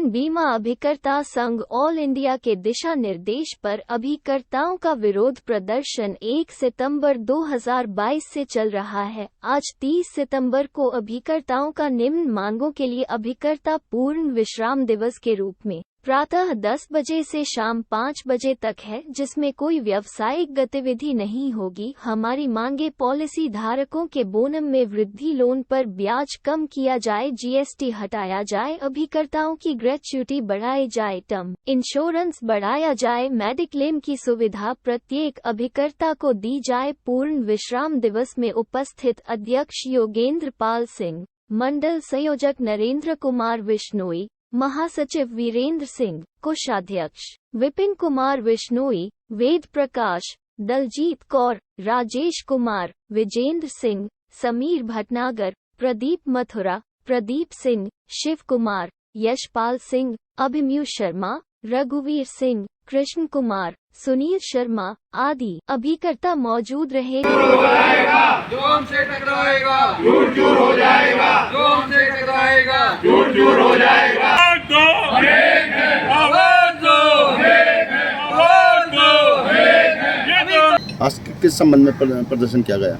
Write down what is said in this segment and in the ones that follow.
जीवन बीमा अभिकर्ता संघ ऑल इंडिया के दिशा निर्देश पर अभिकर्ताओं का विरोध प्रदर्शन 1 सितंबर 2022 से चल रहा है। आज 30 सितंबर को अभिकर्ताओं का निम्न मांगों के लिए अभिकर्ता पूर्ण विश्राम दिवस के रूप में प्रातः 10 बजे से शाम 5 बजे तक है, जिसमें कोई व्यावसायिक गतिविधि नहीं होगी। हमारी मांगे पॉलिसी धारकों के बोनम में वृद्धि, लोन पर ब्याज कम किया जाए, जीएसटी हटाया जाए, अभिकर्ताओं की ग्रेच्युटी बढ़ाई जाए, टर्म इंश्योरेंस बढ़ाया जाए, मेडिक्लेम की सुविधा प्रत्येक अभिकर्ता को दी जाए। पूर्ण विश्राम दिवस में उपस्थित अध्यक्ष योगेंद्र पाल सिंह, मंडल संयोजक नरेंद्र कुमार विश्नोई, महासचिव वीरेंद्र सिंह, कोषाध्यक्ष विपिन कुमार विश्नोई, वेद प्रकाश, दलजीत कौर, राजेश कुमार, विजेंद्र सिंह, समीर भटनागर, प्रदीप मथुरा, प्रदीप सिंह, शिव कुमार, यशपाल सिंह, अभिमन्यु शर्मा, रघुवीर सिंह, कृष्ण कुमार, सुनील शर्मा आदि अभिकर्ता मौजूद रहे। जो हमसे टकराएगा झूठ झूठ हो जाएगा, जो हमसे टकराएगा झूठ झूठ हो जाएगा। आज किस संबंध में प्रदर्शन किया गया?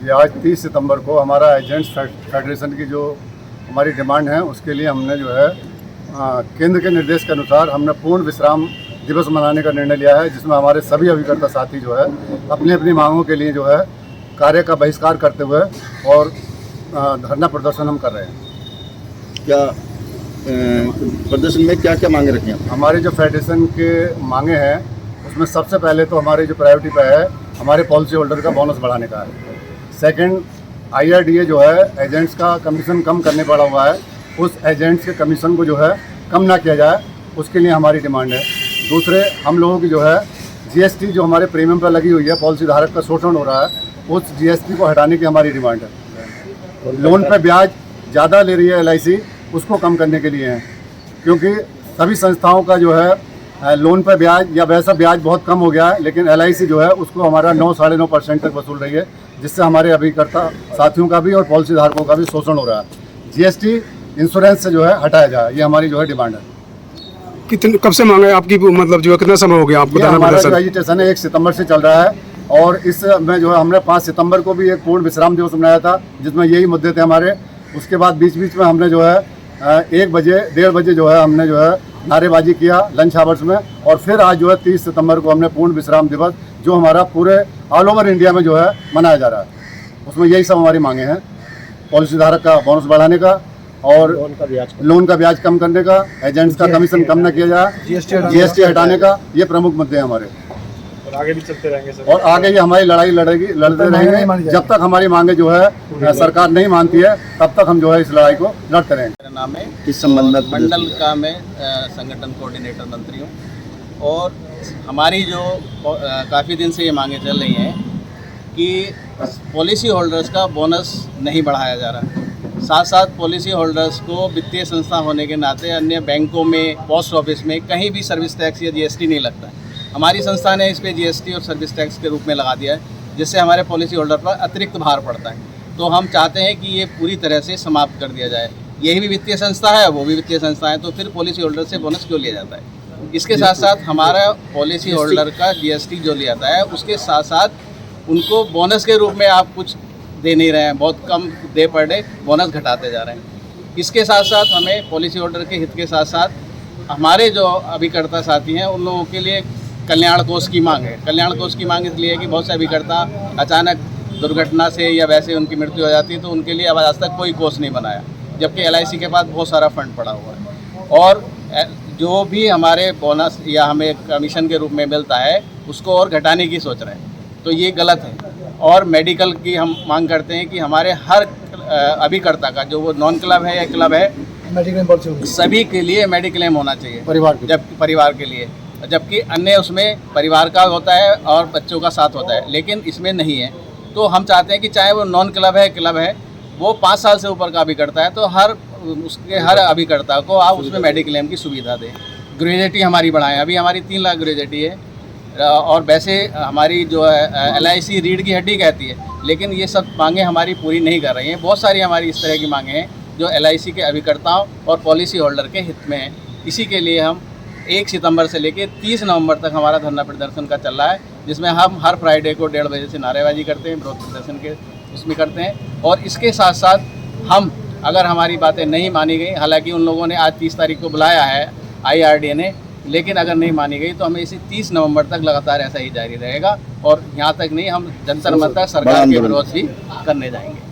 ये आज 30 सितंबर को हमारा एजेंट्स फेडरेशन की जो हमारी डिमांड है उसके लिए हमने जो है केंद्र के निर्देश के अनुसार हमने पूर्ण विश्राम दिवस मनाने का निर्णय लिया है, जिसमें हमारे सभी अभिकर्ता साथी जो है अपनी अपनी मांगों के लिए जो है कार्य का बहिष्कार करते हुए और धरना प्रदर्शन हम कर रहे हैं। क्या प्रदर्शन में क्या क्या मांगे रखी हैं? हमारे जो फेडरेशन के मांगे हैं उसमें सबसे पहले तो हमारी जो प्रायोरिटी पे है हमारे पॉलिसी होल्डर का बोनस बढ़ाने का है। सेकंड, IRDA जो है एजेंट्स का कमीशन कम करने पड़ा हुआ है, उस एजेंट्स के कमीशन को जो है कम ना किया जाए, उसके लिए हमारी डिमांड है। दूसरे, हम लोगों की जो है GST जो हमारे प्रीमियम पर लगी हुई है, पॉलिसी धारक का शोषण हो रहा है, उस GST को हटाने की हमारी डिमांड है। लोन पर ब्याज ज़्यादा ले रही है LIC, उसको कम करने के लिए है, क्योंकि सभी संस्थाओं का जो है लोन पर ब्याज या वैसा ब्याज बहुत कम हो गया है, लेकिन LIC जो है उसको हमारा 9-9.5% तक वसूल रही है, जिससे हमारे अभिकर्ता साथियों का भी और पॉलिसी धारकों का भी शोषण हो रहा है। GST इंश्योरेंस से जो है हटाया जाए, ये हमारी जो है डिमांड है। कितने कब से मांगे आपकी, मतलब जो है कितना समय हो गया आपको? हमारा जो एजिटेशन है 1 सितंबर से चल रहा है, और इसमें जो है हमने 5 सितंबर को भी एक पूर्ण विश्राम दिवस मनाया था, जिसमें यही मुद्दे थे हमारे। उसके बाद बीच बीच में हमने जो है 1 बजे 1:30 बजे जो है हमने जो है नारेबाजी किया लंच आवर्स में, और फिर आज जो है 30 सितंबर को हमने पूर्ण विश्राम दिवस जो हमारा पूरे ऑल ओवर इंडिया में जो है मनाया जा रहा है, उसमें यही सब हमारी मांगे हैं। पॉलिसी धारक का बोनस बढ़ाने का और लोन का ब्याज कम करने का, एजेंट्स का कमीशन कम न किया जाए, GST हटाने का, ये प्रमुख मुद्दे हैं हमारे। और आगे भी चलते रहेंगे सर, और आगे ये हमारी लड़ते रहेंगे जब तक हमारी मांगे जो है सरकार नहीं मानती है, तब तक हम जो है इस लड़ाई को लड़ते रहेंगे। मेरा नाम है, किस संबंध में? मंडल का मैं संगठन कोऑर्डिनेटर मंत्री हूँ, और हमारी जो काफ़ी दिन से ये मांगे चल रही हैं कि पॉलिसी होल्डर्स का बोनस नहीं बढ़ाया जा रहा, साथ साथ पॉलिसी होल्डर्स को वित्तीय संस्था होने के नाते अन्य बैंकों में, पोस्ट ऑफिस में कहीं भी सर्विस टैक्स या GST नहीं लगता है। हमारी संस्था ने इस पर GST और सर्विस टैक्स के रूप में लगा दिया है, जिससे हमारे पॉलिसी होल्डर पर अतिरिक्त भार पड़ता है। तो हम चाहते हैं कि ये पूरी तरह से समाप्त कर दिया जाए। यही भी वित्तीय संस्था है, वो भी वित्तीय संस्था है, तो फिर पॉलिसी होल्डर से बोनस क्यों लिया जाता है? इसके साथ साथ हमारा पॉलिसी होल्डर का GST जो लिया जाता है, उसके साथ साथ उनको बोनस के रूप में आप कुछ दे नहीं रहे हैं, बहुत कम डे पर डे बोनस घटाते जा रहे हैं। इसके साथ साथ हमें पॉलिसी होल्डर के हित के साथ साथ हमारे जो अभिकर्ता साथी हैं उन लोगों के लिए कल्याण कोष की मांग है। कल्याण कोष की मांग इसलिए है कि बहुत से अभिकर्ता अचानक दुर्घटना से या वैसे उनकी मृत्यु हो जाती है, तो उनके लिए अब आज तक कोई कोष नहीं बनाया, जबकि LIC के पास बहुत सारा फंड पड़ा हुआ है। और जो भी हमारे बोनस या हमें कमीशन के रूप में मिलता है, उसको और घटाने की सोच रहे हैं, तो ये गलत है। और मेडिकल की हम मांग करते हैं कि हमारे हर अभिकर्ता का, जो वो नॉन क्लब है या क्लब है, सभी के लिए मेडिक्लेम होना चाहिए परिवार के लिए, जबकि अन्य उसमें परिवार का होता है और बच्चों का साथ होता है, लेकिन इसमें नहीं है। तो हम चाहते हैं कि चाहे वो नॉन क्लब है, वो 5 साल से ऊपर का अभिकर्ता है, तो उसके हर अभिकर्ता को आप उसमें मेडिक्लेम की सुविधा दें। ग्रेजुएटी हमारी बढ़ाएं, अभी हमारी 3 लाख ग्रेजुएटी है, और वैसे हमारी जो है LIC रीढ़ की हड्डी कहती है, लेकिन ये सब मांगे हमारी पूरी नहीं कर रही हैं। बहुत सारी हमारी इस तरह की मांगे हैं जो LIC के अभिकर्ताओं और पॉलिसी होल्डर के हित में हैं। इसी के लिए हम 1 सितंबर से लेकर 30 नवंबर तक हमारा धरना प्रदर्शन का चल रहा है, जिसमें हम हर फ्राइडे को 1:30 बजे से नारेबाजी करते हैं, विरोध प्रदर्शन के उसमें करते हैं। और इसके साथ साथ हम अगर हमारी बातें नहीं मानी गई, हालांकि उन लोगों ने आज 30 तारीख को बुलाया है IRDA ने, लेकिन अगर नहीं मानी गई तो हमें इसी 30 नवंबर तक लगातार ऐसा ही जारी रहेगा। और यहाँ तक नहीं, हम जंतर मंतर सरकार के विरोध भी करने जाएंगे।